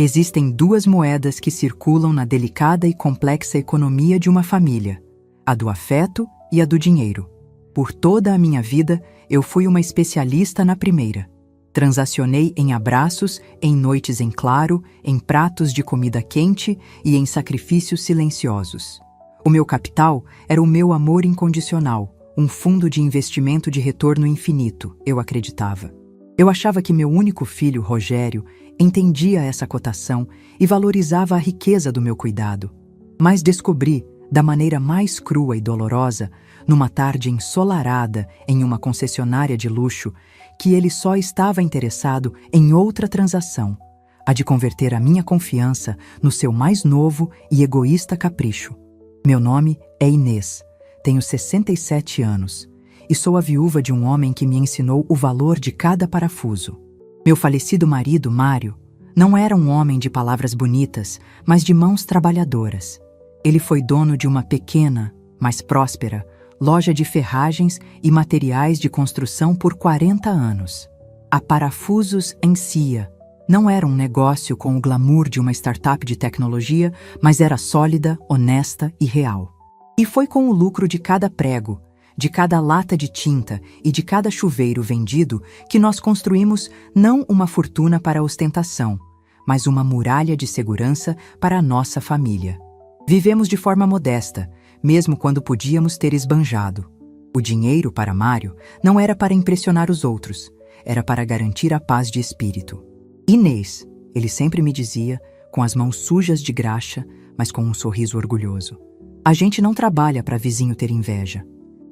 Existem duas moedas que circulam na delicada e complexa economia de uma família: a do afeto e a do dinheiro. Por toda a minha vida, eu fui uma especialista na primeira. Transacionei em abraços, em noites em claro, em pratos de comida quente e em sacrifícios silenciosos. O meu capital era o meu amor incondicional, um fundo de investimento de retorno infinito, eu acreditava. Eu achava que meu único filho, Rogério, entendia essa cotação e valorizava a riqueza do meu cuidado. Mas descobri, da maneira mais crua e dolorosa, numa tarde ensolarada em uma concessionária de luxo, que ele só estava interessado em outra transação, a de converter a minha confiança no seu mais novo e egoísta capricho. Meu nome é Inês, tenho 67 anos e sou a viúva de um homem que me ensinou o valor de cada parafuso. Meu falecido marido, Mário, não era um homem de palavras bonitas, mas de mãos trabalhadoras. Ele foi dono de uma pequena, mas próspera, loja de ferragens e materiais de construção por 40 anos. A Parafusos Encia não era um negócio com o glamour de uma startup de tecnologia, mas era sólida, honesta e real. E foi com o lucro de cada prego, de cada lata de tinta e de cada chuveiro vendido que nós construímos não uma fortuna para a ostentação, mas uma muralha de segurança para a nossa família. Vivemos de forma modesta, mesmo quando podíamos ter esbanjado. O dinheiro para Mário não era para impressionar os outros, era para garantir a paz de espírito. Inês, ele sempre me dizia, com as mãos sujas de graxa, mas com um sorriso orgulhoso. A gente não trabalha para vizinho ter inveja.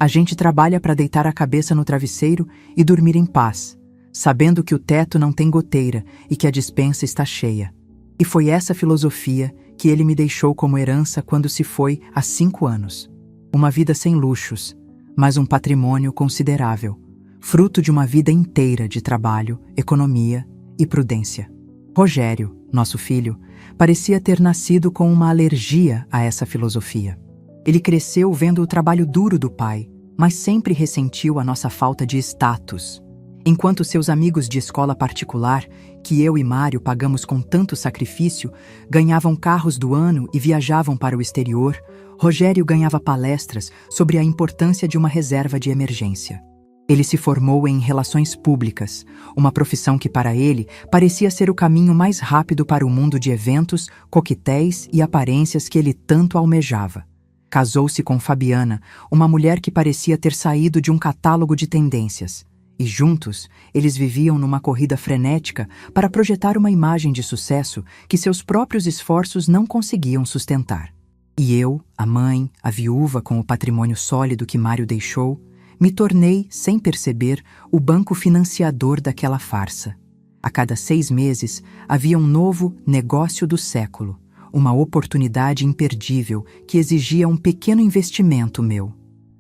A gente trabalha para deitar a cabeça no travesseiro e dormir em paz, sabendo que o teto não tem goteira e que a despensa está cheia. E foi essa filosofia que ele me deixou como herança quando se foi há 5 anos. Uma vida sem luxos, mas um patrimônio considerável, fruto de uma vida inteira de trabalho, economia e prudência. Rogério, nosso filho, parecia ter nascido com uma alergia a essa filosofia. Ele cresceu vendo o trabalho duro do pai, mas sempre ressentiu a nossa falta de status. Enquanto seus amigos de escola particular, que eu e Mário pagamos com tanto sacrifício, ganhavam carros do ano e viajavam para o exterior, Rogério ganhava palestras sobre a importância de uma reserva de emergência. Ele se formou em Relações Públicas, uma profissão que para ele parecia ser o caminho mais rápido para o mundo de eventos, coquetéis e aparências que ele tanto almejava. Casou-se com Fabiana, uma mulher que parecia ter saído de um catálogo de tendências. E juntos, eles viviam numa corrida frenética para projetar uma imagem de sucesso que seus próprios esforços não conseguiam sustentar. E eu, a mãe, a viúva com o patrimônio sólido que Mário deixou, me tornei, sem perceber, o banco financiador daquela farsa. A cada 6 meses, havia um novo negócio do século, uma oportunidade imperdível que exigia um pequeno investimento meu.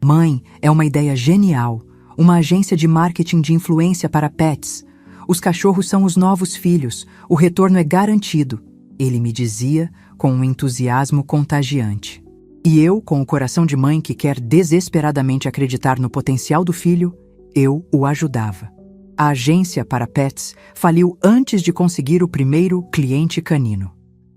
Mãe, é uma ideia genial, uma agência de marketing de influência para pets. Os cachorros são os novos filhos, o retorno é garantido, ele me dizia com um entusiasmo contagiante. E eu, com o coração de mãe que quer desesperadamente acreditar no potencial do filho, eu o ajudava. A agência para pets faliu antes de conseguir o primeiro cliente canino.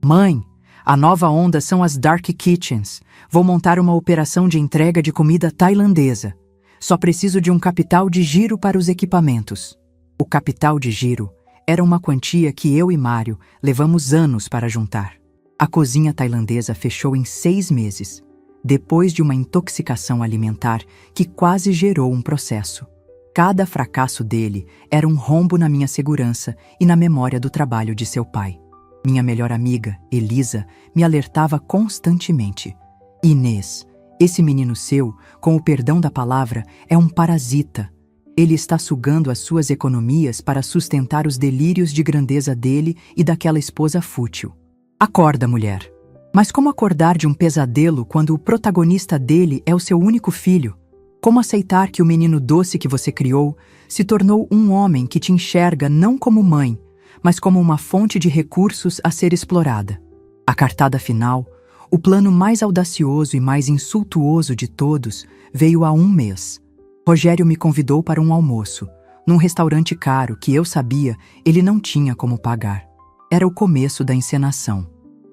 Mãe, a nova onda são as Dark Kitchens. Vou montar uma operação de entrega de comida tailandesa. Só preciso de um capital de giro para os equipamentos. O capital de giro era uma quantia que eu e Mário levamos anos para juntar. A cozinha tailandesa fechou em 6 meses, depois de uma intoxicação alimentar que quase gerou um processo. Cada fracasso dele era um rombo na minha segurança e na memória do trabalho de seu pai. Minha melhor amiga, Elisa, me alertava constantemente. Inês, esse menino seu, com o perdão da palavra, é um parasita. Ele está sugando as suas economias para sustentar os delírios de grandeza dele e daquela esposa fútil. Acorda, mulher. Mas como acordar de um pesadelo quando o protagonista dele é o seu único filho? Como aceitar que o menino doce que você criou se tornou um homem que te enxerga não como mãe, mas como uma fonte de recursos a ser explorada? A cartada final, o plano mais audacioso e mais insultuoso de todos, veio há 1 mês. Rogério me convidou para um almoço, num restaurante caro que eu sabia ele não tinha como pagar. Era o começo da encenação.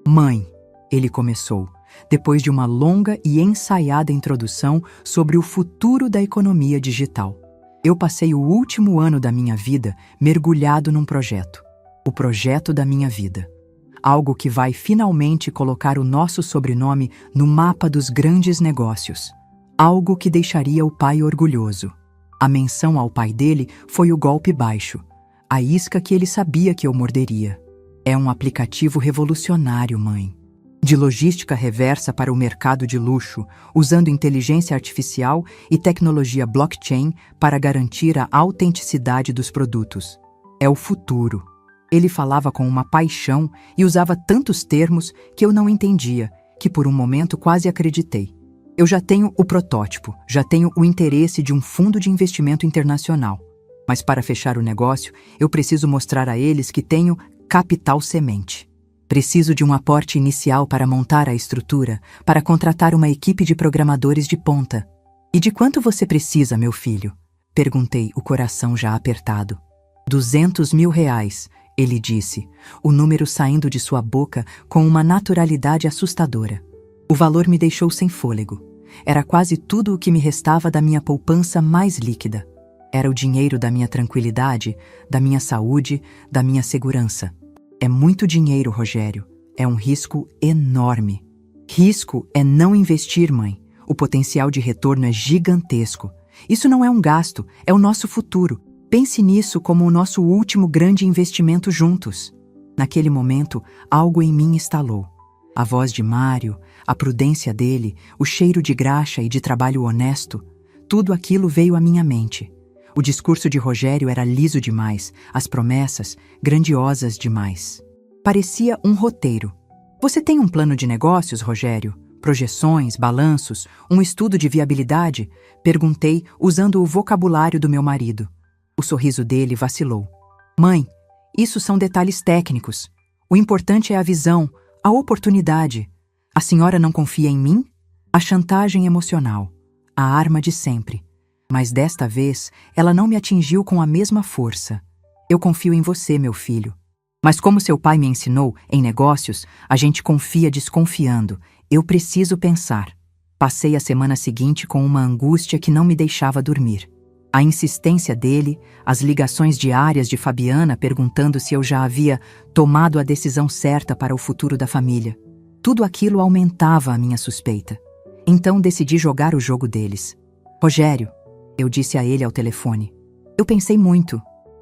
Mãe, ele começou, depois de uma longa e ensaiada introdução sobre o futuro da economia digital. Eu passei o último ano da minha vida mergulhado num projeto. O projeto da minha vida. Algo que vai finalmente colocar o nosso sobrenome no mapa dos grandes negócios. Algo que deixaria o pai orgulhoso. A menção ao pai dele foi o golpe baixo. A isca que ele sabia que eu morderia. É um aplicativo revolucionário, mãe. De logística reversa para o mercado de luxo, usando inteligência artificial e tecnologia blockchain para garantir a autenticidade dos produtos. É o futuro. Ele falava com uma paixão e usava tantos termos que eu não entendia, que por um momento quase acreditei. Eu já tenho o protótipo, já tenho o interesse de um fundo de investimento internacional. Mas para fechar o negócio, eu preciso mostrar a eles que tenho capital semente. Preciso de um aporte inicial para montar a estrutura, para contratar uma equipe de programadores de ponta. E de quanto você precisa, meu filho? Perguntei, o coração já apertado. 200 mil reais, ele disse, o número saindo de sua boca com uma naturalidade assustadora. O valor me deixou sem fôlego. Era quase tudo o que me restava da minha poupança mais líquida. Era o dinheiro da minha tranquilidade, da minha saúde, da minha segurança. É muito dinheiro, Rogério. É um risco enorme. Risco é não investir, mãe. O potencial de retorno é gigantesco. Isso não é um gasto, é o nosso futuro. Pense nisso como o nosso último grande investimento juntos. Naquele momento, algo em mim estalou. A voz de Mário, a prudência dele, o cheiro de graxa e de trabalho honesto, tudo aquilo veio à minha mente. O discurso de Rogério era liso demais, as promessas grandiosas demais. Parecia um roteiro. Você tem um plano de negócios, Rogério? Projeções, balanços, um estudo de viabilidade? Perguntei, usando o vocabulário do meu marido. O sorriso dele vacilou. Mãe, isso são detalhes técnicos. O importante é a visão, a oportunidade. A senhora não confia em mim? A chantagem emocional, a arma de sempre. Mas desta vez, ela não me atingiu com a mesma força. Eu confio em você, meu filho. Mas como seu pai me ensinou, em negócios, a gente confia desconfiando. Eu preciso pensar. Passei a semana seguinte com uma angústia que não me deixava dormir. A insistência dele, as ligações diárias de Fabiana perguntando se eu já havia tomado a decisão certa para o futuro da família. Tudo aquilo aumentava a minha suspeita. Então decidi jogar o jogo deles. Rogério, eu disse a ele ao telefone. Eu pensei muito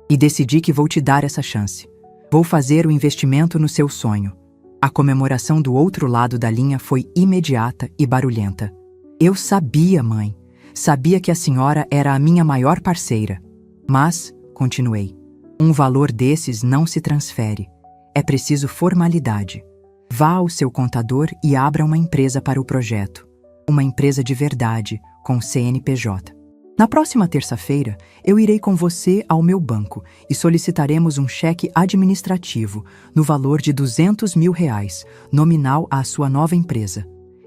e decidi que vou te dar essa chance. Vou fazer o investimento no seu sonho. A comemoração do outro lado da linha foi imediata e barulhenta. Eu sabia, mãe. Sabia que a senhora era a minha maior parceira. Mas, continuei, um valor desses não se transfere. É preciso formalidade. Vá ao seu contador e abra uma empresa para o projeto. Uma empresa de verdade, com CNPJ. Na próxima terça-feira, eu irei com você ao meu banco e solicitaremos um cheque administrativo no valor de 200 mil reais, nominal à sua nova empresa.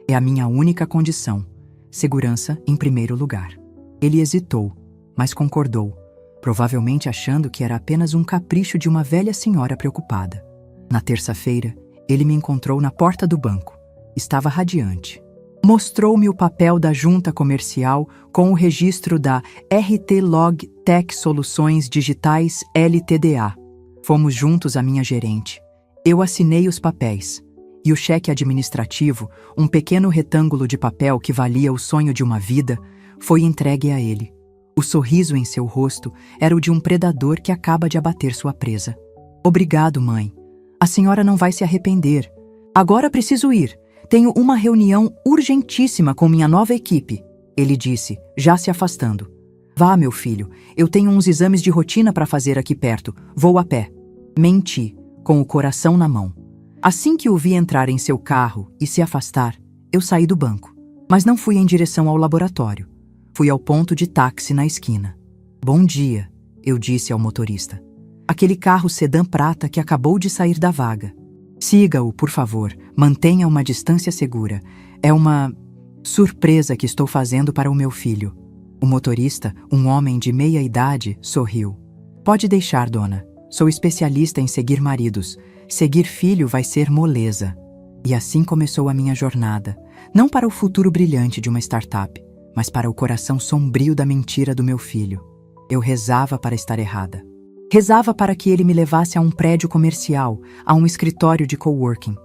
É a minha única condição. Segurança em primeiro lugar. Ele hesitou, mas concordou, provavelmente achando que era apenas um capricho de uma velha senhora preocupada. Na terça-feira, ele me encontrou na porta do banco. Estava radiante. Mostrou-me o papel da junta comercial com o registro da RT Log Tech Soluções Digitais LTDA. Fomos juntos à minha gerente. Eu assinei os papéis. E o cheque administrativo, um pequeno retângulo de papel que valia o sonho de uma vida, foi entregue a ele. O sorriso em seu rosto era o de um predador que acaba de abater sua presa. Obrigado, mãe. A senhora não vai se arrepender. Agora preciso ir. Tenho uma reunião urgentíssima com minha nova equipe, ele disse, já se afastando. Vá, meu filho, eu tenho uns exames de rotina para fazer aqui perto. Vou a pé. Menti, com o coração na mão. Assim que o vi entrar em seu carro e se afastar, eu saí do banco. Mas não fui em direção ao laboratório. Fui ao ponto de táxi na esquina. Bom dia, eu disse ao motorista. Aquele carro sedã prata que acabou de sair da vaga. Siga-o, por favor. Mantenha uma distância segura. É uma surpresa que estou fazendo para o meu filho. O motorista, um homem de meia idade, sorriu. Pode deixar, dona. Sou especialista em seguir maridos. Seguir filho vai ser moleza. E assim começou a minha jornada, não para o futuro brilhante de uma startup, mas para o coração sombrio da mentira do meu filho. Eu rezava para estar errada. Rezava para que ele me levasse a um prédio comercial, a um escritório de coworking.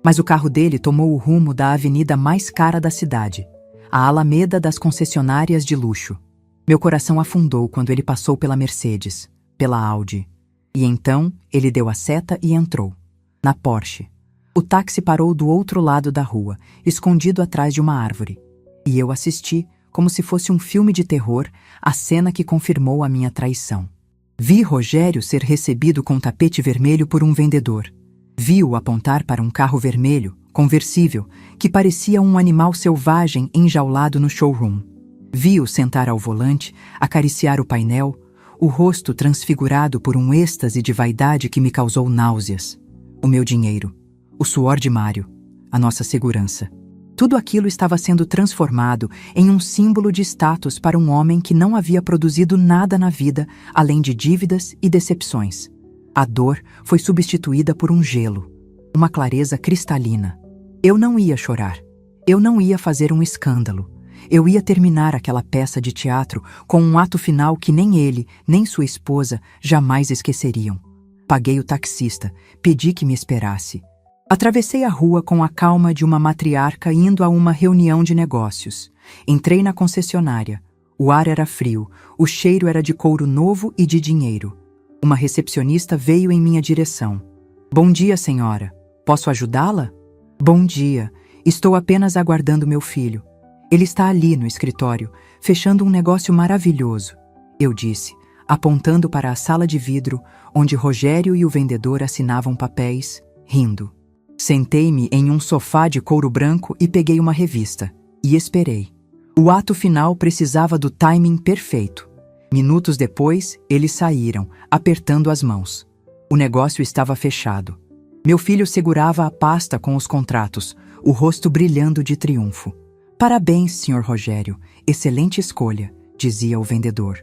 Mas o carro dele tomou o rumo da avenida mais cara da cidade, a Alameda das concessionárias de luxo. Meu coração afundou quando ele passou pela Mercedes, pela Audi. E então ele deu a seta e entrou. Na Porsche. O táxi parou do outro lado da rua, escondido atrás de uma árvore. E eu assisti, como se fosse um filme de terror, a cena que confirmou a minha traição. Vi Rogério ser recebido com tapete vermelho por um vendedor. Vi-o apontar para um carro vermelho, conversível, que parecia um animal selvagem enjaulado no showroom. Vi-o sentar ao volante, acariciar o painel, o rosto transfigurado por um êxtase de vaidade que me causou náuseas. O meu dinheiro, o suor de Mário, a nossa segurança. Tudo aquilo estava sendo transformado em um símbolo de status para um homem que não havia produzido nada na vida além de dívidas e decepções. A dor foi substituída por um gelo, uma clareza cristalina. Eu não ia chorar. Eu não ia fazer um escândalo. Eu ia terminar aquela peça de teatro com um ato final que nem ele, nem sua esposa jamais esqueceriam. Paguei o taxista, pedi que me esperasse. Atravessei a rua com a calma de uma matriarca indo a uma reunião de negócios. Entrei na concessionária. O ar era frio, o cheiro era de couro novo e de dinheiro. Uma recepcionista veio em minha direção. Bom dia, senhora. Posso ajudá-la? Bom dia. Estou apenas aguardando meu filho. Ele está ali no escritório, fechando um negócio maravilhoso, eu disse, apontando para a sala de vidro, onde Rogério e o vendedor assinavam papéis, rindo. Sentei-me em um sofá de couro branco e peguei uma revista. E esperei. O ato final precisava do timing perfeito. Minutos depois, eles saíram, apertando as mãos. O negócio estava fechado. Meu filho segurava a pasta com os contratos, o rosto brilhando de triunfo. Parabéns, Sr. Rogério. Excelente escolha, dizia o vendedor.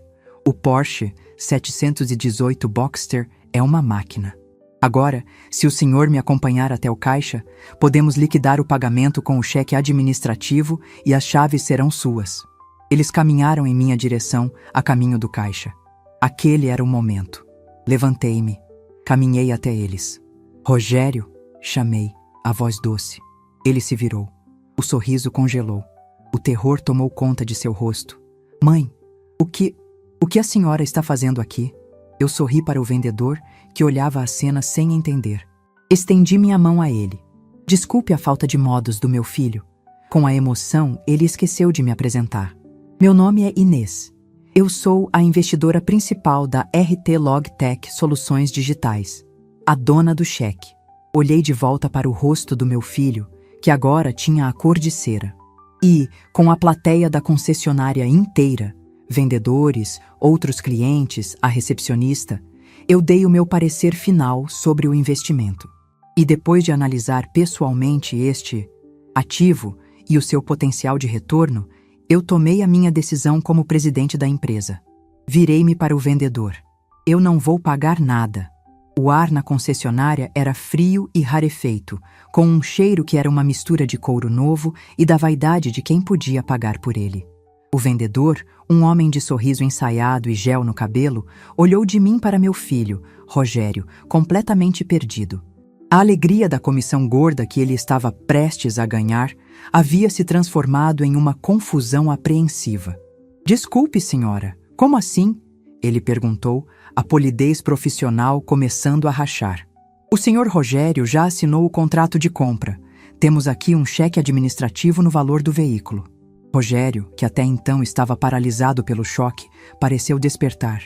O Porsche 718 Boxster é uma máquina. Agora, se o senhor me acompanhar até o caixa, podemos liquidar o pagamento com o cheque administrativo e as chaves serão suas. Eles caminharam em minha direção, a caminho do caixa. Aquele era o momento. Levantei-me. Caminhei até eles. Rogério, chamei, a voz doce. Ele se virou. O sorriso congelou. O terror tomou conta de seu rosto. Mãe, o que a senhora está fazendo aqui? Eu sorri para o vendedor, que olhava a cena sem entender. Estendi minha mão a ele. Desculpe a falta de modos do meu filho. Com a emoção, ele esqueceu de me apresentar. Meu nome é Inês. Eu sou a investidora principal da RT Logtech Soluções Digitais, a dona do cheque. Olhei de volta para o rosto do meu filho, que agora tinha a cor de cera. E, com a plateia da concessionária inteira, vendedores, outros clientes, a recepcionista, eu dei o meu parecer final sobre o investimento. E depois de analisar pessoalmente este ativo e o seu potencial de retorno, eu tomei a minha decisão como presidente da empresa. Virei-me para o vendedor. Eu não vou pagar nada. O ar na concessionária era frio e rarefeito, com um cheiro que era uma mistura de couro novo e da vaidade de quem podia pagar por ele. O vendedor, um homem de sorriso ensaiado e gel no cabelo, olhou de mim para meu filho, Rogério, completamente perdido. A alegria da comissão gorda que ele estava prestes a ganhar havia se transformado em uma confusão apreensiva. Desculpe, senhora, como assim? Ele perguntou, a polidez profissional começando a rachar. O senhor Rogério já assinou o contrato de compra. Temos aqui um cheque administrativo no valor do veículo. Rogério, que até então estava paralisado pelo choque, pareceu despertar.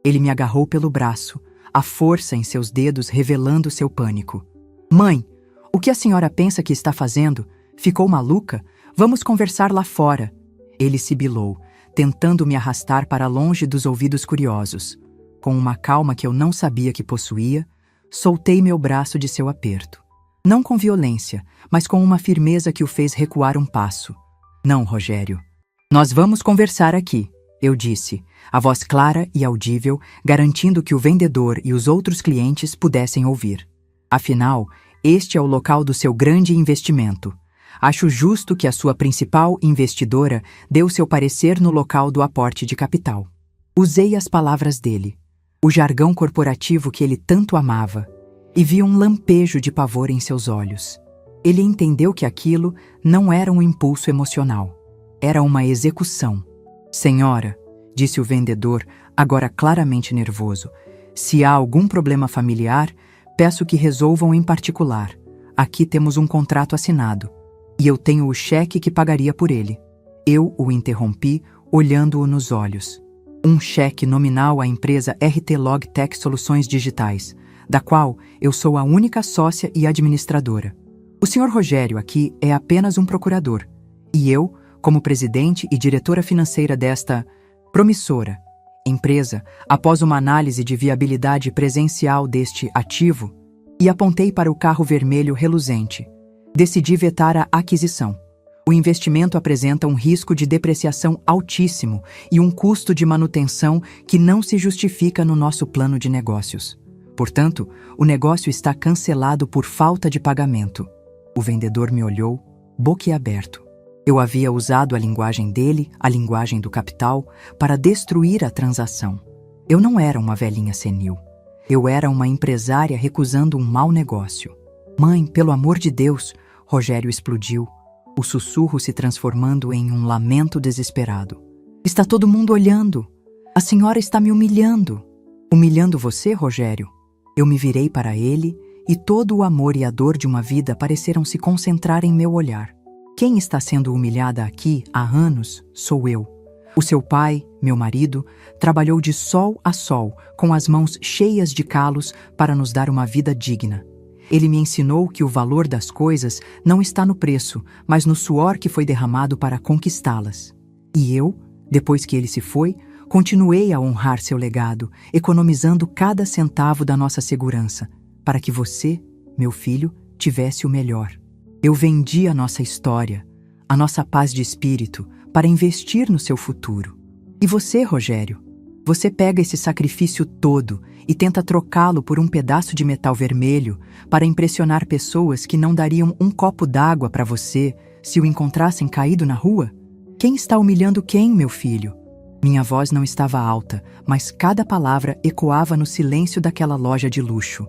Ele me agarrou pelo braço, a força em seus dedos revelando seu pânico. Mãe, o que a senhora pensa que está fazendo? Ficou maluca? Vamos conversar lá fora. Ele sibilou, tentando me arrastar para longe dos ouvidos curiosos. Com uma calma que eu não sabia que possuía, soltei meu braço de seu aperto. Não com violência, mas com uma firmeza que o fez recuar um passo. Não, Rogério. Nós vamos conversar aqui, eu disse, a voz clara e audível, garantindo que o vendedor e os outros clientes pudessem ouvir. Afinal, este é o local do seu grande investimento. Acho justo que a sua principal investidora dê o seu parecer no local do aporte de capital. Usei as palavras dele, o jargão corporativo que ele tanto amava, e vi um lampejo de pavor em seus olhos. Ele entendeu que aquilo não era um impulso emocional, era uma execução. Senhora, disse o vendedor, agora claramente nervoso, se há algum problema familiar, peço que resolvam em particular. Aqui temos um contrato assinado, e eu tenho o cheque que pagaria por ele. Eu o interrompi, olhando-o nos olhos. Um cheque nominal à empresa RT Logtech Soluções Digitais, da qual eu sou a única sócia e administradora. O Sr. Rogério aqui é apenas um procurador, e eu, como presidente e diretora financeira desta promissora empresa, após uma análise de viabilidade presencial deste ativo, e apontei para o carro vermelho reluzente, decidi vetar a aquisição. O investimento apresenta um risco de depreciação altíssimo e um custo de manutenção que não se justifica no nosso plano de negócios. Portanto, o negócio está cancelado por falta de pagamento. O vendedor me olhou, boquiaberto. Eu havia usado a linguagem dele, a linguagem do capital, para destruir a transação. Eu não era uma velhinha senil. Eu era uma empresária recusando um mau negócio. Mãe, pelo amor de Deus, Rogério explodiu, o sussurro se transformando em um lamento desesperado. Está todo mundo olhando. A senhora está me humilhando. Humilhando você, Rogério? Eu me virei para ele e todo o amor e a dor de uma vida pareceram se concentrar em meu olhar. Quem está sendo humilhada aqui há anos sou eu. O seu pai, meu marido, trabalhou de sol a sol, com as mãos cheias de calos para nos dar uma vida digna. Ele me ensinou que o valor das coisas não está no preço, mas no suor que foi derramado para conquistá-las. E eu, depois que ele se foi, continuei a honrar seu legado, economizando cada centavo da nossa segurança, para que você, meu filho, tivesse o melhor. Eu vendi a nossa história, a nossa paz de espírito, para investir no seu futuro. E você, Rogério? Você pega esse sacrifício todo e tenta trocá-lo por um pedaço de metal vermelho para impressionar pessoas que não dariam um copo d'água para você se o encontrassem caído na rua? Quem está humilhando quem, meu filho? Minha voz não estava alta, mas cada palavra ecoava no silêncio daquela loja de luxo.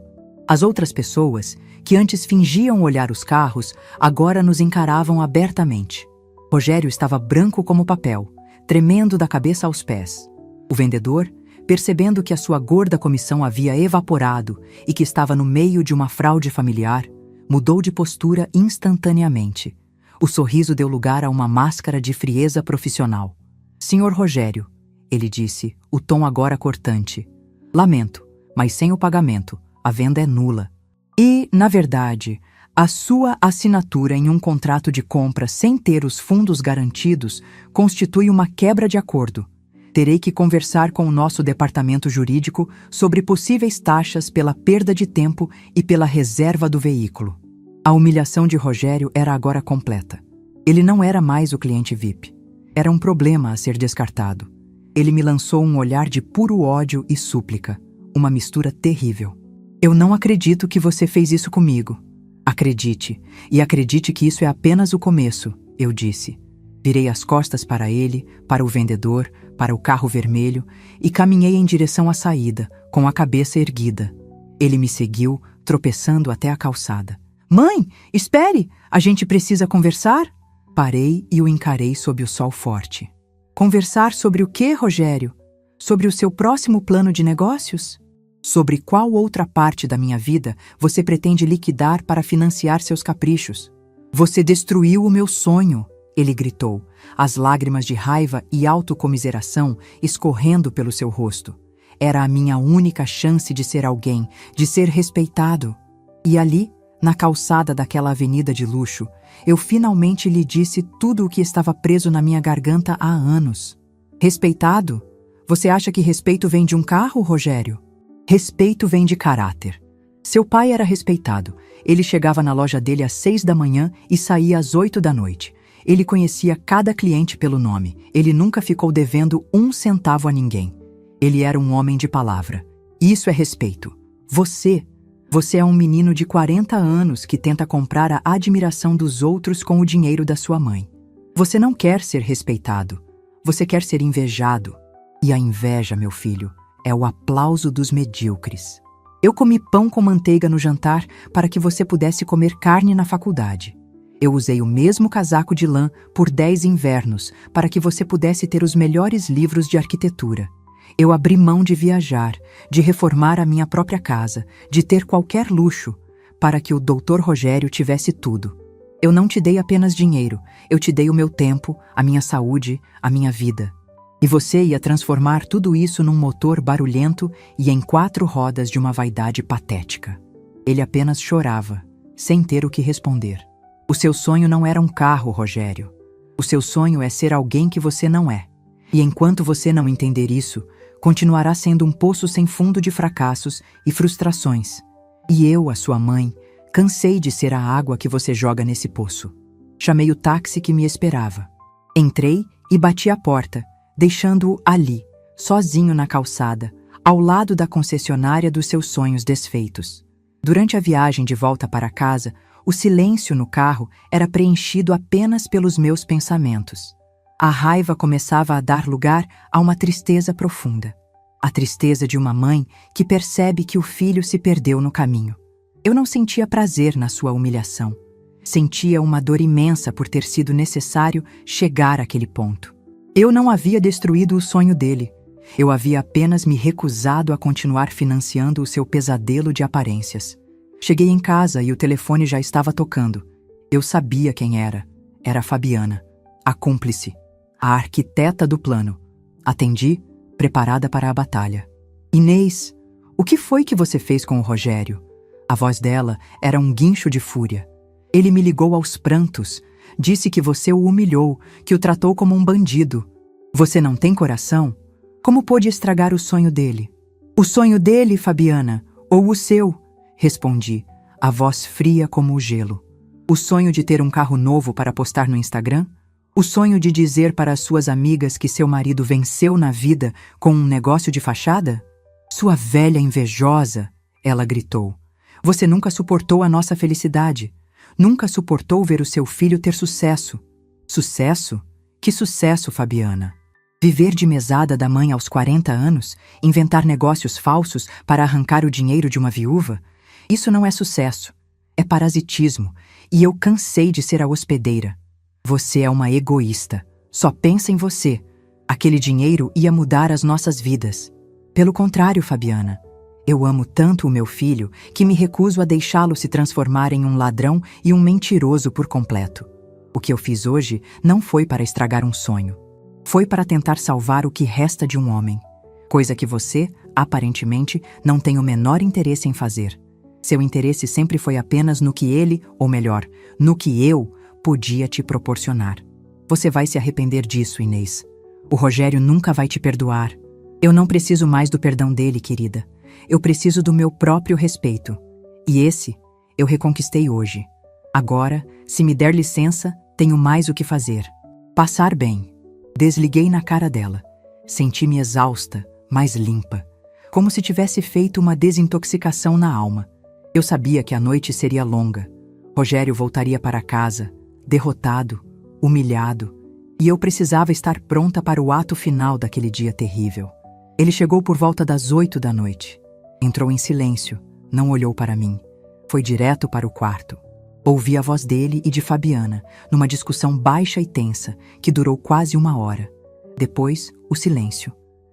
As outras pessoas, que antes fingiam olhar os carros, agora nos encaravam abertamente. Rogério estava branco como papel, tremendo da cabeça aos pés. O vendedor, percebendo que a sua gorda comissão havia evaporado e que estava no meio de uma fraude familiar, mudou de postura instantaneamente. O sorriso deu lugar a uma máscara de frieza profissional. Senhor Rogério, ele disse, o tom agora cortante. Lamento, mas sem o pagamento, a venda é nula. E, na verdade, a sua assinatura em um contrato de compra sem ter os fundos garantidos constitui uma quebra de acordo. Terei que conversar com o nosso departamento jurídico sobre possíveis taxas pela perda de tempo e pela reserva do veículo. A humilhação de Rogério era agora completa. Ele não era mais o cliente VIP. Era um problema a ser descartado. Ele me lançou um olhar de puro ódio e súplica, uma mistura terrível. Eu não acredito que você fez isso comigo. Acredite, e acredite que isso é apenas o começo, eu disse. Virei as costas para ele, para o vendedor, para o carro vermelho e caminhei em direção à saída, com a cabeça erguida. Ele me seguiu, tropeçando até a calçada. Mãe, espere! A gente precisa conversar? Parei e o encarei sob o sol forte. Conversar sobre o quê, Rogério? Sobre o seu próximo plano de negócios? Sobre qual outra parte da minha vida você pretende liquidar para financiar seus caprichos? Você destruiu o meu sonho, ele gritou, as lágrimas de raiva e autocomiseração escorrendo pelo seu rosto. Era a minha única chance de ser alguém, de ser respeitado. E ali, na calçada daquela avenida de luxo, eu finalmente lhe disse tudo o que estava preso na minha garganta há anos. Respeitado? Você acha que respeito vem de um carro, Rogério? Respeito vem de caráter. Seu pai era respeitado. Ele chegava na loja dele às 6 da manhã e saía às 8 da noite. Ele conhecia cada cliente pelo nome. Ele nunca ficou devendo um centavo a ninguém. Ele era um homem de palavra. Isso é respeito. Você Você é um menino de 40 anos que tenta comprar a admiração dos outros com o dinheiro da sua mãe. Você não quer ser respeitado. Você quer ser invejado. E a inveja, meu filho, é o aplauso dos medíocres. Eu comi pão com manteiga no jantar para que você pudesse comer carne na faculdade. Eu usei o mesmo casaco de lã por 10 invernos para que você pudesse ter os melhores livros de arquitetura. Eu abri mão de viajar, de reformar a minha própria casa, de ter qualquer luxo, para que o Dr. Rogério tivesse tudo. Eu não te dei apenas dinheiro, eu te dei o meu tempo, a minha saúde, a minha vida. E você ia transformar tudo isso num motor barulhento e em 4 rodas de uma vaidade patética. Ele apenas chorava, sem ter o que responder. O seu sonho não era um carro, Rogério. O seu sonho é ser alguém que você não é. E enquanto você não entender isso, continuará sendo um poço sem fundo de fracassos e frustrações. E eu, a sua mãe, cansei de ser a água que você joga nesse poço. Chamei o táxi que me esperava. Entrei e bati a porta, deixando-o ali, sozinho na calçada, ao lado da concessionária dos seus sonhos desfeitos. Durante a viagem de volta para casa, o silêncio no carro era preenchido apenas pelos meus pensamentos. A raiva começava a dar lugar a uma tristeza profunda. A tristeza de uma mãe que percebe que o filho se perdeu no caminho. Eu não sentia prazer na sua humilhação. Sentia uma dor imensa por ter sido necessário chegar àquele ponto. Eu não havia destruído o sonho dele. Eu havia apenas me recusado a continuar financiando o seu pesadelo de aparências. Cheguei em casa e o telefone já estava tocando. Eu sabia quem era. Era a Fabiana, a cúmplice, a arquiteta do plano. Atendi, preparada para a batalha. Inês, o que foi que você fez com o Rogério? A voz dela era um guincho de fúria. Ele me ligou aos prantos. Disse que você o humilhou, que o tratou como um bandido. Você não tem coração? Como pôde estragar o sonho dele? O sonho dele, Fabiana, ou o seu? Respondi, a voz fria como o gelo. O sonho de ter um carro novo para postar no Instagram? O sonho de dizer para as suas amigas que seu marido venceu na vida com um negócio de fachada? Sua velha invejosa, ela gritou. Você nunca suportou a nossa felicidade. Nunca suportou ver o seu filho ter sucesso. Sucesso? Que sucesso, Fabiana? Viver de mesada da mãe aos 40 anos? Inventar negócios falsos para arrancar o dinheiro de uma viúva? Isso não é sucesso. É parasitismo. E eu cansei de ser a hospedeira. Você é uma egoísta. Só pensa em você. Aquele dinheiro ia mudar as nossas vidas. Pelo contrário, Fabiana. Eu amo tanto o meu filho que me recuso a deixá-lo se transformar em um ladrão e um mentiroso por completo. O que eu fiz hoje não foi para estragar um sonho. Foi para tentar salvar o que resta de um homem. Coisa que você, aparentemente, não tem o menor interesse em fazer. Seu interesse sempre foi apenas no que ele, ou melhor, no que eu, podia te proporcionar. Você vai se arrepender disso, Inês. O Rogério nunca vai te perdoar. Eu não preciso mais do perdão dele, querida. Eu preciso do meu próprio respeito. E esse, eu reconquistei hoje. Agora, se me der licença, tenho mais o que fazer. Passar bem. Desliguei na cara dela. Senti-me exausta, mas limpa. Como se tivesse feito uma desintoxicação na alma. Eu sabia que a noite seria longa. Rogério voltaria para casa, derrotado, humilhado, e eu precisava estar pronta para o ato final daquele dia terrível. Ele chegou por volta das 8 da noite. Entrou em silêncio, não olhou para mim. Foi direto para o quarto. Ouvi a voz dele e de Fabiana, numa discussão baixa e tensa, que durou quase 1 hora. Depois, o silêncio.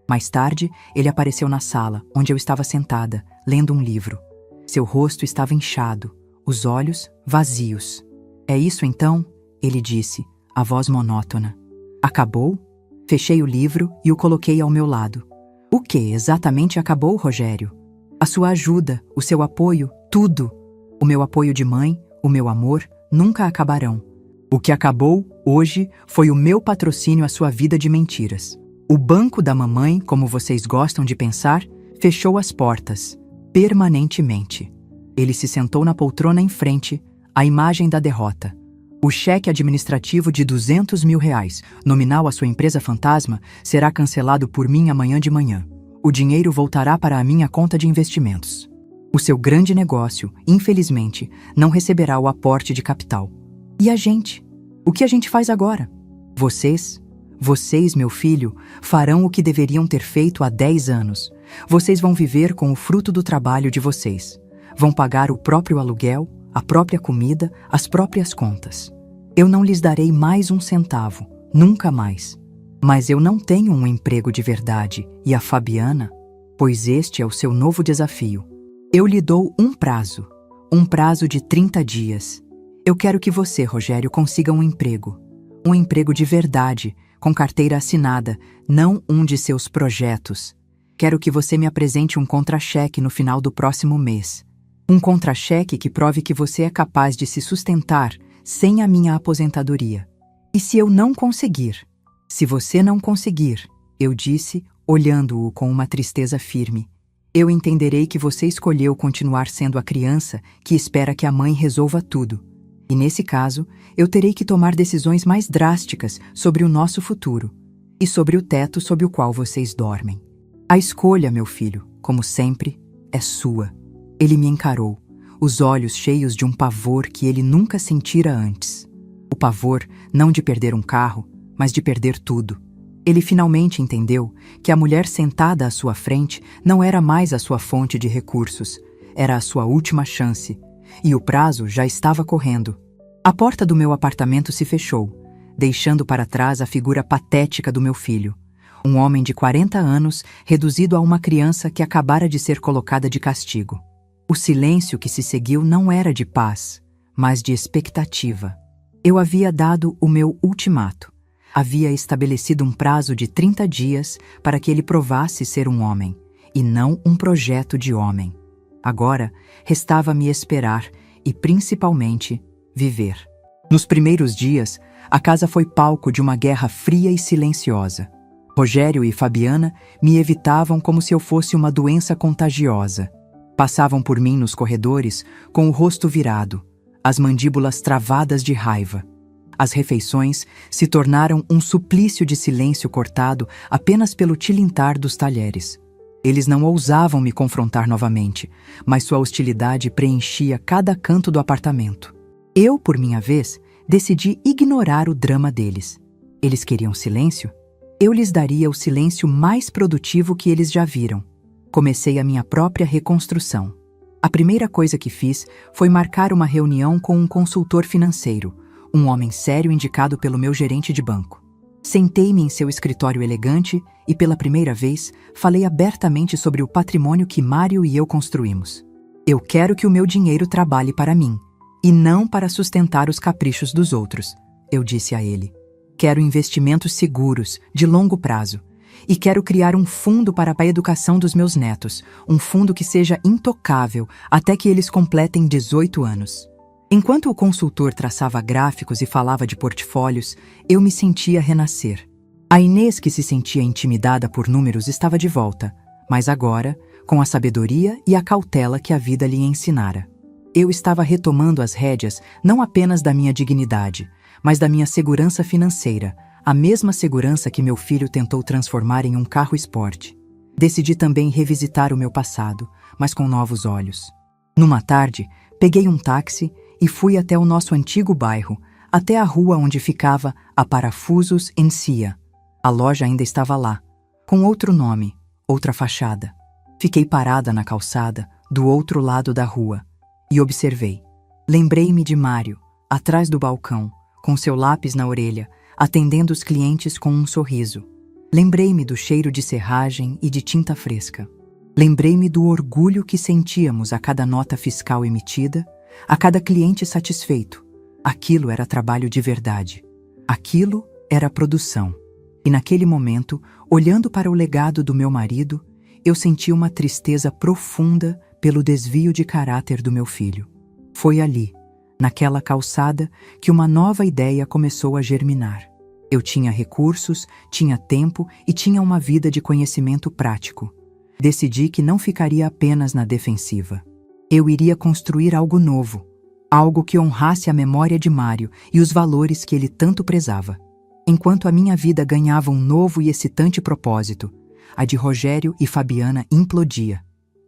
Mais tarde, ele apareceu na sala, onde eu estava sentada, lendo um livro. Seu rosto estava inchado, os olhos vazios. É isso então? Ele disse, a voz monótona. Acabou? Fechei o livro e o coloquei ao meu lado. O que exatamente acabou, Rogério? A sua ajuda, o seu apoio, tudo. O meu apoio de mãe, o meu amor, nunca acabarão. O que acabou, hoje, foi o meu patrocínio à sua vida de mentiras. O banco da mamãe, como vocês gostam de pensar, fechou as portas, permanentemente. Ele se sentou na poltrona em frente, a imagem da derrota. O cheque administrativo de R$200 mil, nominal à sua empresa fantasma, será cancelado por mim amanhã de manhã. O dinheiro voltará para a minha conta de investimentos. O seu grande negócio, infelizmente, não receberá o aporte de capital. E a gente? O que a gente faz agora? Vocês, meu filho, farão o que deveriam ter feito há 10 anos. Vocês vão viver com o fruto do trabalho de vocês. Vão pagar o próprio aluguel, a própria comida, as próprias contas. Eu não lhes darei mais um centavo, nunca mais. Mas eu não tenho um emprego de verdade, e a Fabiana? Pois este é o seu novo desafio. Eu lhe dou um prazo de 30 dias. Eu quero que você, Rogério, consiga um emprego de verdade, com carteira assinada, não um de seus projetos. Quero que você me apresente um contra-cheque no final do próximo mês. Um contra-cheque que prove que você é capaz de se sustentar sem a minha aposentadoria. E se eu não conseguir? Se você não conseguir, eu disse, olhando-o com uma tristeza firme, eu entenderei que você escolheu continuar sendo a criança que espera que a mãe resolva tudo. E nesse caso, eu terei que tomar decisões mais drásticas sobre o nosso futuro e sobre o teto sob o qual vocês dormem. A escolha, meu filho, como sempre, é sua. Ele me encarou, os olhos cheios de um pavor que ele nunca sentira antes. O pavor não de perder um carro, mas de perder tudo. Ele finalmente entendeu que a mulher sentada à sua frente não era mais a sua fonte de recursos, era a sua última chance, e o prazo já estava correndo. A porta do meu apartamento se fechou, deixando para trás a figura patética do meu filho, um homem de 40 anos reduzido a uma criança que acabara de ser colocada de castigo. O silêncio que se seguiu não era de paz, mas de expectativa. Eu havia dado o meu ultimato. Havia estabelecido um prazo de 30 dias para que ele provasse ser um homem, e não um projeto de homem. Agora, restava-me esperar e, principalmente, viver. Nos primeiros dias, a casa foi palco de uma guerra fria e silenciosa. Rogério e Fabiana me evitavam como se eu fosse uma doença contagiosa. Passavam por mim nos corredores com o rosto virado, as mandíbulas travadas de raiva. As refeições se tornaram um suplício de silêncio cortado apenas pelo tilintar dos talheres. Eles não ousavam me confrontar novamente, mas sua hostilidade preenchia cada canto do apartamento. Eu, por minha vez, decidi ignorar o drama deles. Eles queriam silêncio? Eu lhes daria o silêncio mais produtivo que eles já viram. Comecei a minha própria reconstrução. A primeira coisa que fiz foi marcar uma reunião com um consultor financeiro, um homem sério indicado pelo meu gerente de banco. Sentei-me em seu escritório elegante e, pela primeira vez, falei abertamente sobre o patrimônio que Mário e eu construímos. Eu quero que o meu dinheiro trabalhe para mim, e não para sustentar os caprichos dos outros, eu disse a ele. Quero investimentos seguros, de longo prazo, e quero criar um fundo para a educação dos meus netos, um fundo que seja intocável até que eles completem 18 anos. Enquanto o consultor traçava gráficos e falava de portfólios, eu me sentia renascer. A Inês, que se sentia intimidada por números, estava de volta, mas agora, com a sabedoria e a cautela que a vida lhe ensinara. Eu estava retomando as rédeas não apenas da minha dignidade, mas da minha segurança financeira, a mesma segurança que meu filho tentou transformar em um carro esporte. Decidi também revisitar o meu passado, mas com novos olhos. Numa tarde, peguei um táxi e fui até o nosso antigo bairro, até a rua onde ficava a Parafusos Encia. A loja ainda estava lá, com outro nome, outra fachada. Fiquei parada na calçada, do outro lado da rua, e observei. Lembrei-me de Mário, atrás do balcão, com seu lápis na orelha, atendendo os clientes com um sorriso. Lembrei-me do cheiro de serragem e de tinta fresca. Lembrei-me do orgulho que sentíamos a cada nota fiscal emitida, a cada cliente satisfeito. Aquilo era trabalho de verdade. Aquilo era produção. E naquele momento, olhando para o legado do meu marido, eu senti uma tristeza profunda pelo desvio de caráter do meu filho. Foi ali, naquela calçada, que uma nova ideia começou a germinar. Eu tinha recursos, tinha tempo e tinha uma vida de conhecimento prático. Decidi que não ficaria apenas na defensiva. Eu iria construir algo novo, algo que honrasse a memória de Mário e os valores que ele tanto prezava. Enquanto a minha vida ganhava um novo e excitante propósito, a de Rogério e Fabiana implodia.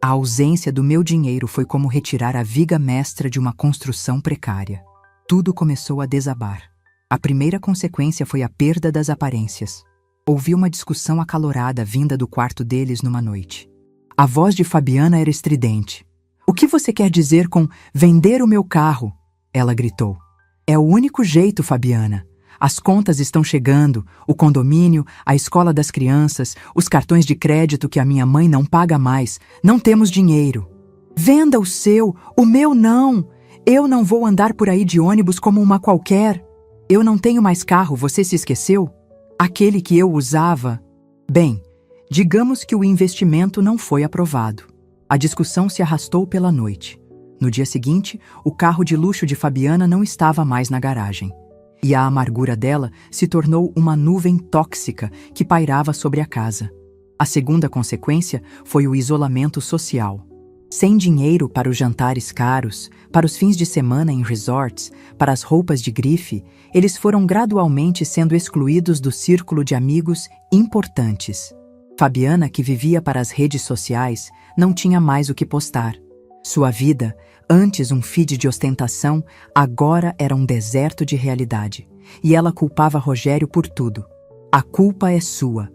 A ausência do meu dinheiro foi como retirar a viga mestra de uma construção precária. Tudo começou a desabar. A primeira consequência foi a perda das aparências. Ouvi uma discussão acalorada vinda do quarto deles numa noite. A voz de Fabiana era estridente. "O que você quer dizer com vender o meu carro?" Ela gritou. "É o único jeito, Fabiana. As contas estão chegando, o condomínio, a escola das crianças, os cartões de crédito que a minha mãe não paga mais. Não temos dinheiro." "Venda o seu, o meu não. Eu não vou andar por aí de ônibus como uma qualquer. Eu não tenho mais carro, você se esqueceu? Aquele que eu usava." Bem, digamos que o investimento não foi aprovado. A discussão se arrastou pela noite. No dia seguinte, o carro de luxo de Fabiana não estava mais na garagem. E a amargura dela se tornou uma nuvem tóxica que pairava sobre a casa. A segunda consequência foi o isolamento social. Sem dinheiro para os jantares caros, para os fins de semana em resorts, para as roupas de grife, eles foram gradualmente sendo excluídos do círculo de amigos importantes. Fabiana, que vivia para as redes sociais, não tinha mais o que postar. Sua vida, antes um feed de ostentação, agora era um deserto de realidade. E ela culpava Rogério por tudo. "A culpa é sua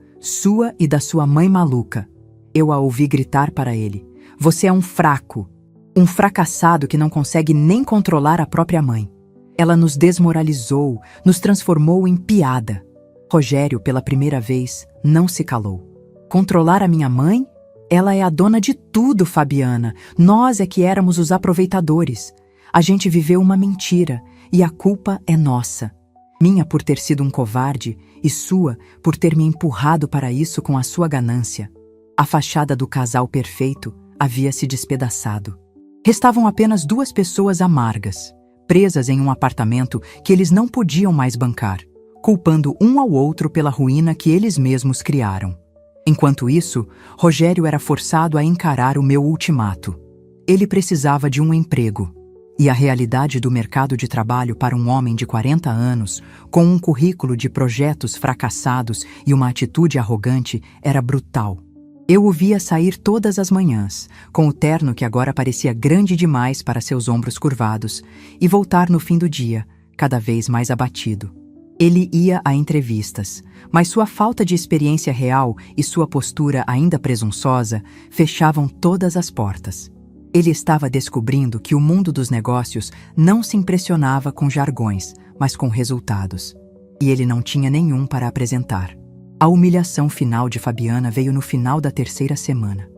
e da sua mãe maluca." Eu a ouvi gritar para ele. "Você é um fraco, um fracassado que não consegue nem controlar a própria mãe." Ela nos desmoralizou, nos transformou em piada. Rogério, pela primeira vez, não se calou. "Controlar a minha mãe? Ela é a dona de tudo, Fabiana. Nós é que éramos os aproveitadores. A gente viveu uma mentira e a culpa é nossa. Minha por ter sido um covarde e sua por ter me empurrado para isso com a sua ganância." A fachada do casal perfeito havia se despedaçado. Restavam apenas duas pessoas amargas, presas em um apartamento que eles não podiam mais bancar, culpando um ao outro pela ruína que eles mesmos criaram. Enquanto isso, Rogério era forçado a encarar o meu ultimato. Ele precisava de um emprego. E a realidade do mercado de trabalho para um homem de 40 anos, com um currículo de projetos fracassados e uma atitude arrogante, era brutal. Eu o via sair todas as manhãs, com o terno que agora parecia grande demais para seus ombros curvados, e voltar no fim do dia, cada vez mais abatido. Ele ia a entrevistas, mas sua falta de experiência real e sua postura ainda presunçosa fechavam todas as portas. Ele estava descobrindo que o mundo dos negócios não se impressionava com jargões, mas com resultados. E ele não tinha nenhum para apresentar. A humilhação final de Fabiana veio no final da terceira semana.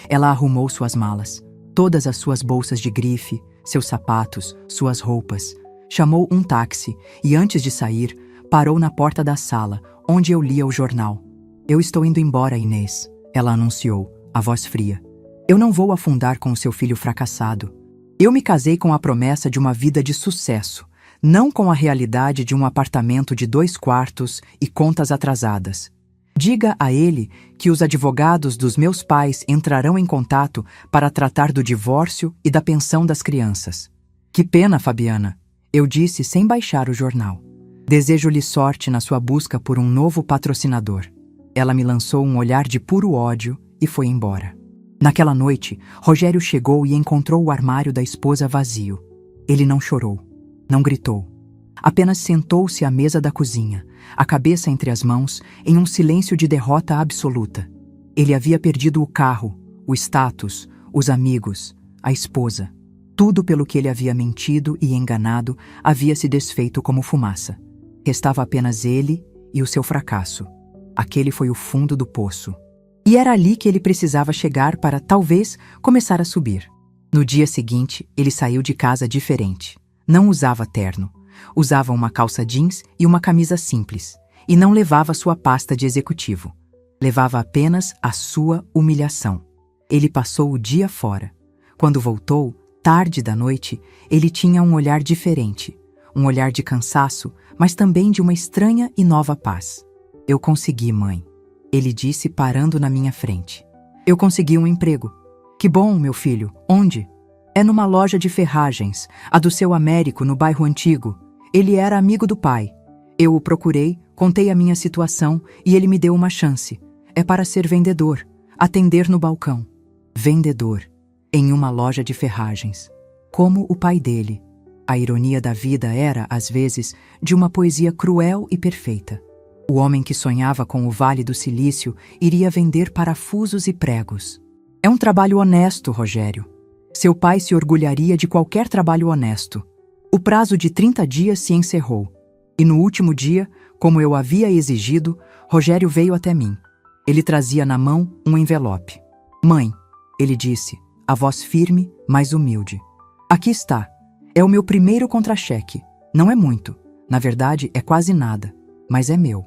Ela arrumou suas malas, todas as suas bolsas de grife, seus sapatos, suas roupas. Chamou um táxi e, antes de sair, parou na porta da sala, onde eu lia o jornal. "Eu estou indo embora, Inês", ela anunciou, a voz fria. "Eu não vou afundar com o seu filho fracassado. Eu me casei com a promessa de uma vida de sucesso, não com a realidade de um apartamento de 2 quartos e contas atrasadas. Diga a ele que os advogados dos meus pais entrarão em contato para tratar do divórcio e da pensão das crianças." "Que pena, Fabiana", eu disse sem baixar o jornal. "Desejo-lhe sorte na sua busca por um novo patrocinador." Ela me lançou um olhar de puro ódio e foi embora. Naquela noite, Rogério chegou e encontrou o armário da esposa vazio. Ele não chorou, não gritou. Apenas sentou-se à mesa da cozinha, a cabeça entre as mãos, em um silêncio de derrota absoluta. Ele havia perdido o carro, o status, os amigos, a esposa. Tudo pelo que ele havia mentido e enganado havia se desfeito como fumaça. Restava apenas ele e o seu fracasso. Aquele foi o fundo do poço. E era ali que ele precisava chegar para, talvez, começar a subir. No dia seguinte, ele saiu de casa diferente. Não usava terno. Usava uma calça jeans e uma camisa simples. E não levava sua pasta de executivo. Levava apenas a sua humilhação. Ele passou o dia fora. Quando voltou, tarde da noite, ele tinha um olhar diferente. Um olhar de cansaço, mas também de uma estranha e nova paz. "Eu consegui, mãe", ele disse parando na minha frente. "Eu consegui um emprego." "Que bom, meu filho. Onde?" "É numa loja de ferragens, a do seu Américo, no bairro Antigo. Ele era amigo do pai. Eu o procurei, contei a minha situação e ele me deu uma chance. É para ser vendedor, atender no balcão." vendedor, em uma loja de ferragens, como o pai dele. A ironia da vida era, às vezes, de uma poesia cruel e perfeita. O homem que sonhava com o Vale do Silício iria vender parafusos e pregos. É um trabalho honesto, Rogério. Seu pai se orgulharia de qualquer trabalho honesto. O prazo de 30 dias se encerrou. E no último dia, como eu havia exigido, Rogério veio até mim. Ele trazia na mão um envelope. Mãe, ele disse, a voz firme, mas humilde. Aqui está. É o meu primeiro contra-cheque. Não é muito. Na verdade, é quase nada. Mas é meu.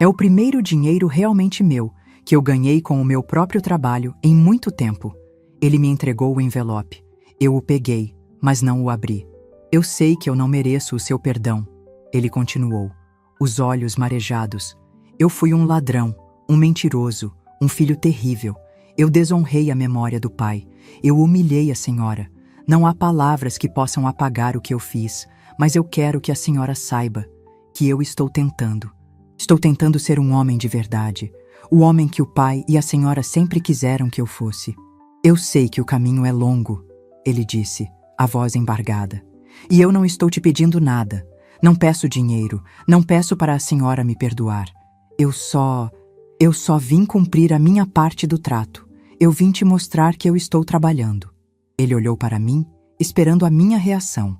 É o primeiro dinheiro realmente meu, que eu ganhei com o meu próprio trabalho em muito tempo. Ele me entregou o envelope. Eu o peguei, mas não o abri. Eu sei que eu não mereço o seu perdão. Ele continuou, os olhos marejados. Eu fui um ladrão, um mentiroso, um filho terrível. Eu desonrei a memória do pai. Eu humilhei a senhora. Não há palavras que possam apagar o que eu fiz, mas eu quero que a senhora saiba que eu estou tentando. Estou tentando ser um homem de verdade, o homem que o pai e a senhora sempre quiseram que eu fosse. Eu sei que o caminho é longo, ele disse, a voz embargada. E eu não estou te pedindo nada. Não peço dinheiro, não peço para a senhora me perdoar. Eu só vim cumprir a minha parte do trato. Eu vim te mostrar que eu estou trabalhando. Ele olhou para mim, esperando a minha reação,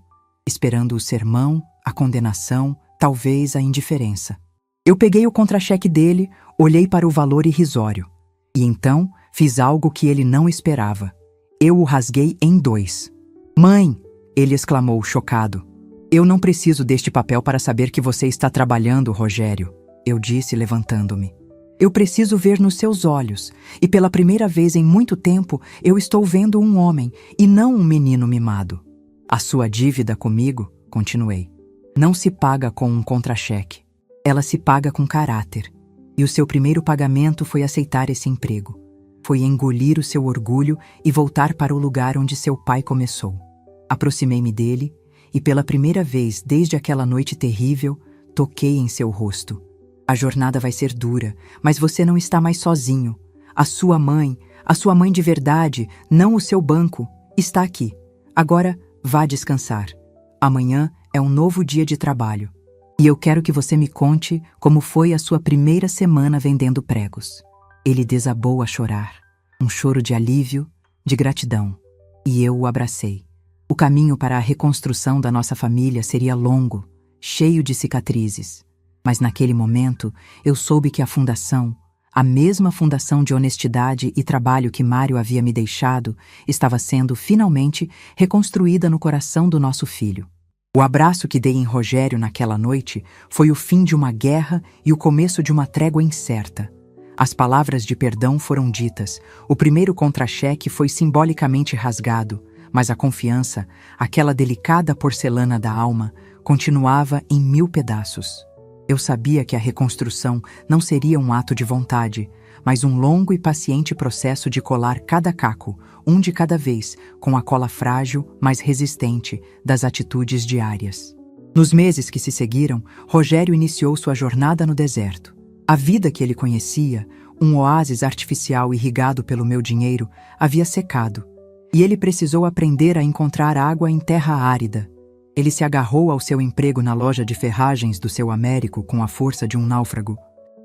esperando o sermão, a condenação, talvez a indiferença. Eu peguei o contra-cheque dele, olhei para o valor irrisório. E então fiz algo que ele não esperava. Eu o rasguei em 2. Mãe! Ele exclamou, chocado. Eu não preciso deste papel para saber que você está trabalhando, Rogério. Eu disse, levantando-me. Eu preciso ver nos seus olhos, e pela primeira vez em muito tempo eu estou vendo um homem, e não um menino mimado. A sua dívida comigo, continuei, não se paga com um contra-cheque. Ela se paga com caráter. E o seu primeiro pagamento foi aceitar esse emprego. Foi engolir o seu orgulho e voltar para o lugar onde seu pai começou. Aproximei-me dele e, pela primeira vez desde aquela noite terrível, toquei em seu rosto. A jornada vai ser dura, mas você não está mais sozinho. A sua mãe de verdade, não o seu banco, está aqui. Agora, vá descansar. Amanhã é um novo dia de trabalho. E eu quero que você me conte como foi a sua primeira semana vendendo pregos. Ele desabou a chorar. Um choro de alívio, de gratidão. E eu o abracei. O caminho para a reconstrução da nossa família seria longo, cheio de cicatrizes. Mas naquele momento, eu soube que a fundação, a mesma fundação de honestidade e trabalho que Mário havia me deixado, estava sendo, finalmente, reconstruída no coração do nosso filho. O abraço que dei em Rogério naquela noite foi o fim de uma guerra e o começo de uma trégua incerta. As palavras de perdão foram ditas, o primeiro contra-cheque foi simbolicamente rasgado, mas a confiança, aquela delicada porcelana da alma, continuava em 1000 pedaços. Eu sabia que a reconstrução não seria um ato de vontade, mas um longo e paciente processo de colar cada caco, um de cada vez, com a cola frágil, mas resistente, das atitudes diárias. Nos meses que se seguiram, Rogério iniciou sua jornada no deserto. A vida que ele conhecia, um oásis artificial irrigado pelo meu dinheiro, havia secado, e ele precisou aprender a encontrar água em terra árida. Ele se agarrou ao seu emprego na loja de ferragens do seu Américo com a força de um náufrago.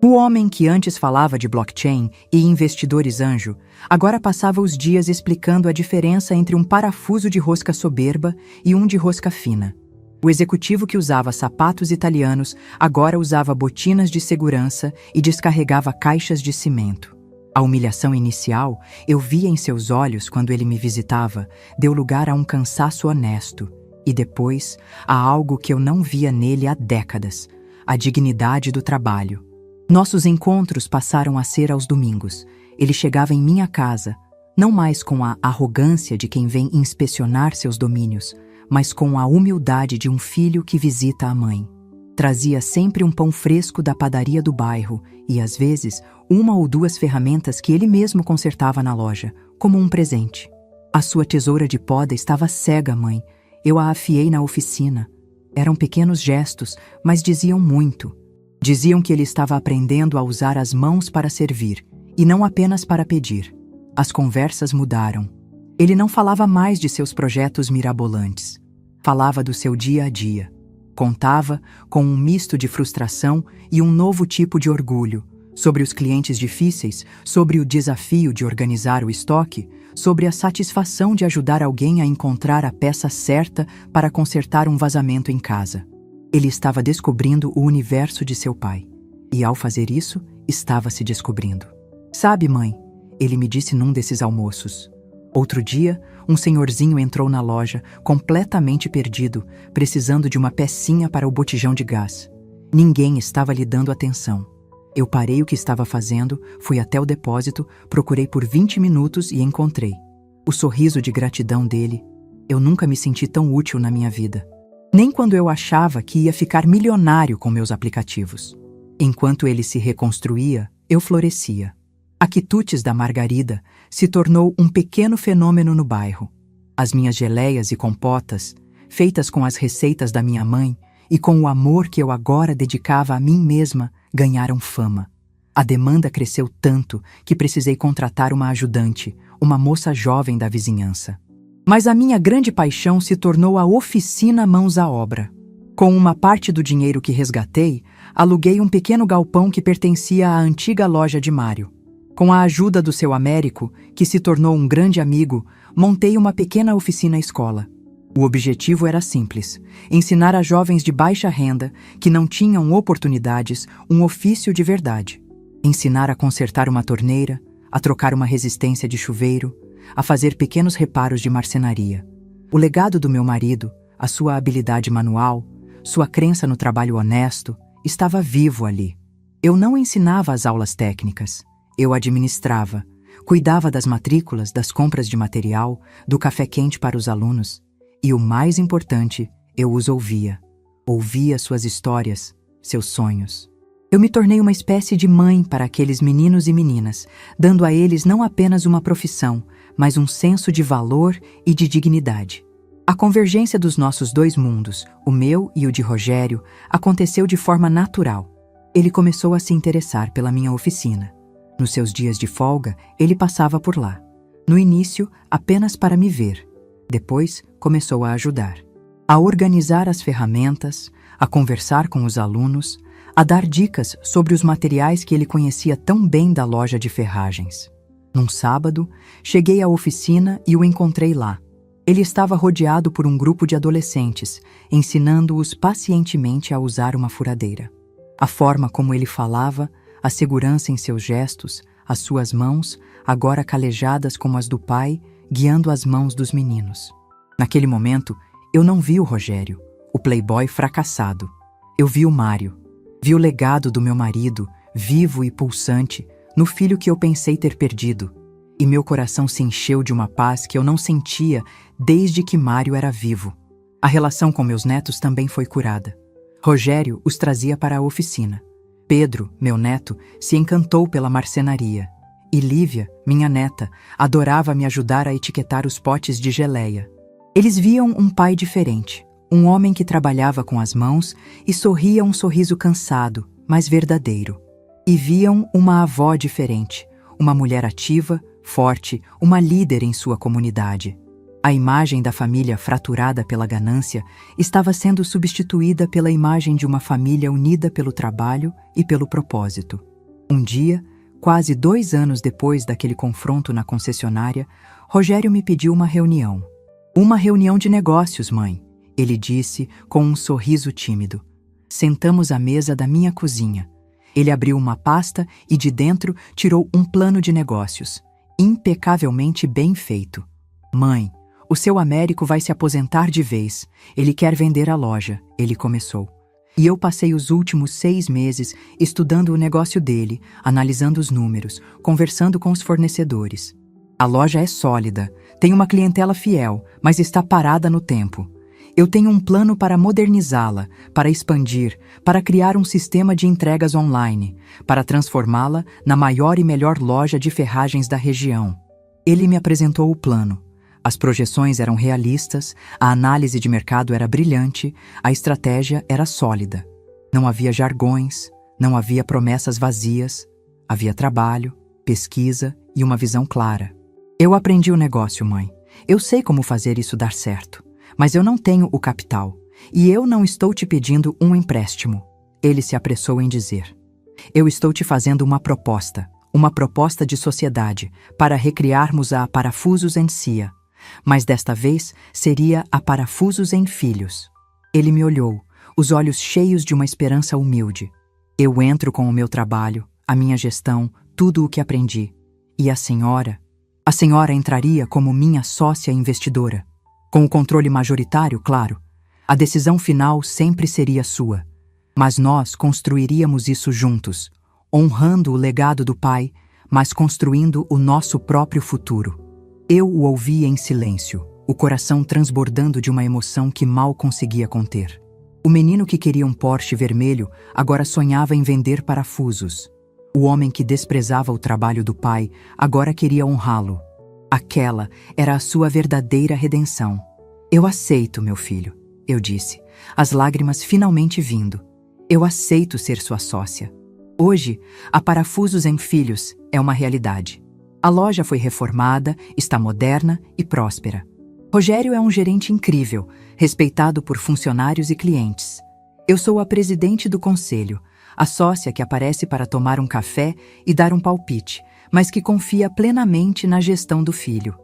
O homem que antes falava de blockchain e investidores anjo, agora passava os dias explicando a diferença entre um parafuso de rosca soberba e um de rosca fina. O executivo que usava sapatos italianos agora usava botinas de segurança e descarregava caixas de cimento. A humilhação inicial, eu via em seus olhos quando ele me visitava, deu lugar a um cansaço honesto. E depois, a algo que eu não via nele há décadas, a dignidade do trabalho. Nossos encontros passaram a ser aos domingos. Ele chegava em minha casa, não mais com a arrogância de quem vem inspecionar seus domínios, mas com a humildade de um filho que visita a mãe. Trazia sempre um pão fresco da padaria do bairro e, às vezes, 1 ou 2 ferramentas que ele mesmo consertava na loja, como um presente. A sua tesoura de poda estava cega, mãe. Eu a afiei na oficina. Eram pequenos gestos, mas diziam muito. Diziam que ele estava aprendendo a usar as mãos para servir, e não apenas para pedir. As conversas mudaram. Ele não falava mais de seus projetos mirabolantes. Falava do seu dia a dia. Contava, com um misto de frustração e um novo tipo de orgulho, sobre os clientes difíceis, sobre o desafio de organizar o estoque, sobre a satisfação de ajudar alguém a encontrar a peça certa para consertar um vazamento em casa. Ele estava descobrindo o universo de seu pai. E ao fazer isso, estava se descobrindo. Sabe, mãe, ele me disse num desses almoços. Outro dia, um senhorzinho entrou na loja, completamente perdido, precisando de uma pecinha para o botijão de gás. Ninguém estava lhe dando atenção. Eu parei o que estava fazendo, fui até o depósito, procurei por 20 minutos e encontrei. O sorriso de gratidão dele. Eu nunca me senti tão útil na minha vida. Nem quando eu achava que ia ficar milionário com meus aplicativos. Enquanto ele se reconstruía, eu florescia. A quitutes da Margarida se tornou um pequeno fenômeno no bairro. As minhas geleias e compotas, feitas com as receitas da minha mãe e com o amor que eu agora dedicava a mim mesma, ganharam fama. A demanda cresceu tanto que precisei contratar uma ajudante, uma moça jovem da vizinhança. Mas a minha grande paixão se tornou a oficina Mãos à Obra. Com uma parte do dinheiro que resgatei, aluguei um pequeno galpão que pertencia à antiga loja de Mário. Com a ajuda do seu Américo, que se tornou um grande amigo, montei uma pequena oficina-escola. O objetivo era simples: ensinar a jovens de baixa renda, que não tinham oportunidades, um ofício de verdade. Ensinar a consertar uma torneira, a trocar uma resistência de chuveiro, a fazer pequenos reparos de marcenaria. O legado do meu marido, a sua habilidade manual, sua crença no trabalho honesto, estava vivo ali. Eu não ensinava as aulas técnicas. Eu administrava, cuidava das matrículas, das compras de material, do café quente para os alunos. E o mais importante, eu os ouvia. Ouvia suas histórias, seus sonhos. Eu me tornei uma espécie de mãe para aqueles meninos e meninas, dando a eles não apenas uma profissão, mas um senso de valor e de dignidade. A convergência dos nossos dois mundos, o meu e o de Rogério, aconteceu de forma natural. Ele começou a se interessar pela minha oficina. Nos seus dias de folga, ele passava por lá. No início, apenas para me ver. Depois, começou a ajudar. A organizar as ferramentas, a conversar com os alunos, a dar dicas sobre os materiais que ele conhecia tão bem da loja de ferragens. Num sábado, cheguei à oficina e o encontrei lá. Ele estava rodeado por um grupo de adolescentes, ensinando-os pacientemente a usar uma furadeira. A forma como ele falava, a segurança em seus gestos, as suas mãos, agora calejadas como as do pai, guiando as mãos dos meninos. Naquele momento, eu não vi o Rogério, o playboy fracassado. Eu vi o Mário. Vi o legado do meu marido, vivo e pulsante, no filho que eu pensei ter perdido. E meu coração se encheu de uma paz que eu não sentia desde que Mário era vivo. A relação com meus netos também foi curada. Rogério os trazia para a oficina. Pedro, meu neto, se encantou pela marcenaria. E Lívia, minha neta, adorava me ajudar a etiquetar os potes de geleia. Eles viam um pai diferente, um homem que trabalhava com as mãos e sorria um sorriso cansado, mas verdadeiro. E viam uma avó diferente, uma mulher ativa, forte, uma líder em sua comunidade. A imagem da família fraturada pela ganância estava sendo substituída pela imagem de uma família unida pelo trabalho e pelo propósito. Um dia, quase 2 anos depois daquele confronto na concessionária, Rogério me pediu uma reunião. Uma reunião de negócios, mãe, ele disse com um sorriso tímido. Sentamos à mesa da minha cozinha. Ele abriu uma pasta e de dentro tirou um plano de negócios, impecavelmente bem feito. Mãe, o seu Américo vai se aposentar de vez. Ele quer vender a loja, ele começou. E eu passei os últimos 6 meses estudando o negócio dele, analisando os números, conversando com os fornecedores. A loja é sólida, tem uma clientela fiel, mas está parada no tempo. Eu tenho um plano para modernizá-la, para expandir, para criar um sistema de entregas online, para transformá-la na maior e melhor loja de ferragens da região. Ele me apresentou o plano. As projeções eram realistas, a análise de mercado era brilhante, a estratégia era sólida. Não havia jargões, não havia promessas vazias, havia trabalho, pesquisa e uma visão clara. Eu aprendi o negócio, mãe. Eu sei como fazer isso dar certo. Mas eu não tenho o capital. E eu não estou te pedindo um empréstimo. Ele se apressou em dizer. Eu estou te fazendo uma proposta de sociedade, para recriarmos a Parafusos em Cia. Mas desta vez seria a Parafusos em Filhos. Ele me olhou, os olhos cheios de uma esperança humilde. Eu entro com o meu trabalho, a minha gestão, tudo o que aprendi. E a senhora? A senhora entraria como minha sócia investidora. Com o controle majoritário, claro. A decisão final sempre seria sua. Mas nós construiríamos isso juntos, honrando o legado do pai, mas construindo o nosso próprio futuro. Eu o ouvia em silêncio, o coração transbordando de uma emoção que mal conseguia conter. O menino que queria um Porsche vermelho agora sonhava em vender parafusos. O homem que desprezava o trabalho do pai agora queria honrá-lo. Aquela era a sua verdadeira redenção. Eu aceito, meu filho, eu disse, as lágrimas finalmente vindo. Eu aceito ser sua sócia. Hoje, a Parafusos em Filhos é uma realidade. A loja foi reformada, está moderna e próspera. Rogério é um gerente incrível, respeitado por funcionários e clientes. Eu sou a presidente do conselho, a sócia que aparece para tomar um café e dar um palpite, mas que confia plenamente na gestão do filho.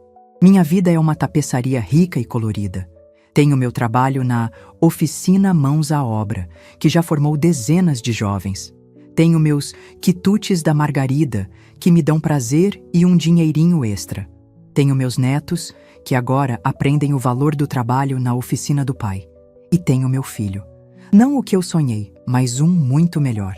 Minha vida é uma tapeçaria rica e colorida. Tenho meu trabalho na Oficina Mãos à Obra, que já formou dezenas de jovens. Tenho meus quitutes da Margarida, que me dão prazer e um dinheirinho extra. Tenho meus netos, que agora aprendem o valor do trabalho na oficina do pai. E tenho meu filho. Não o que eu sonhei, mas um muito melhor.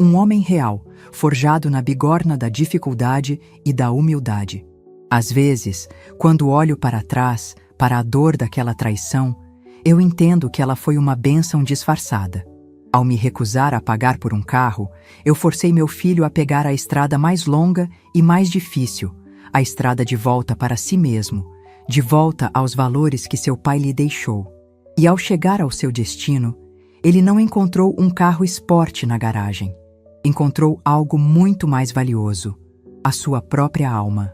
Um homem real, forjado na bigorna da dificuldade e da humildade. Às vezes, quando olho para trás, para a dor daquela traição, eu entendo que ela foi uma bênção disfarçada. Ao me recusar a pagar por um carro, eu forcei meu filho a pegar a estrada mais longa e mais difícil, a estrada de volta para si mesmo, de volta aos valores que seu pai lhe deixou. E ao chegar ao seu destino, ele não encontrou um carro esporte na garagem. Encontrou algo muito mais valioso, a sua própria alma.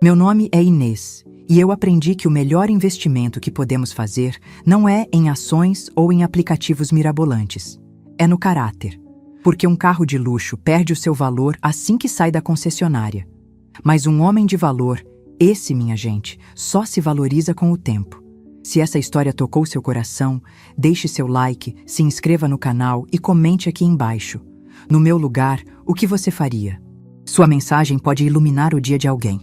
Meu nome é Inês, e eu aprendi que o melhor investimento que podemos fazer não é em ações ou em aplicativos mirabolantes. É no caráter. Porque um carro de luxo perde o seu valor assim que sai da concessionária. Mas um homem de valor, esse, minha gente, só se valoriza com o tempo. Se essa história tocou seu coração, deixe seu like, se inscreva no canal e comente aqui embaixo. No meu lugar, o que você faria? Sua mensagem pode iluminar o dia de alguém.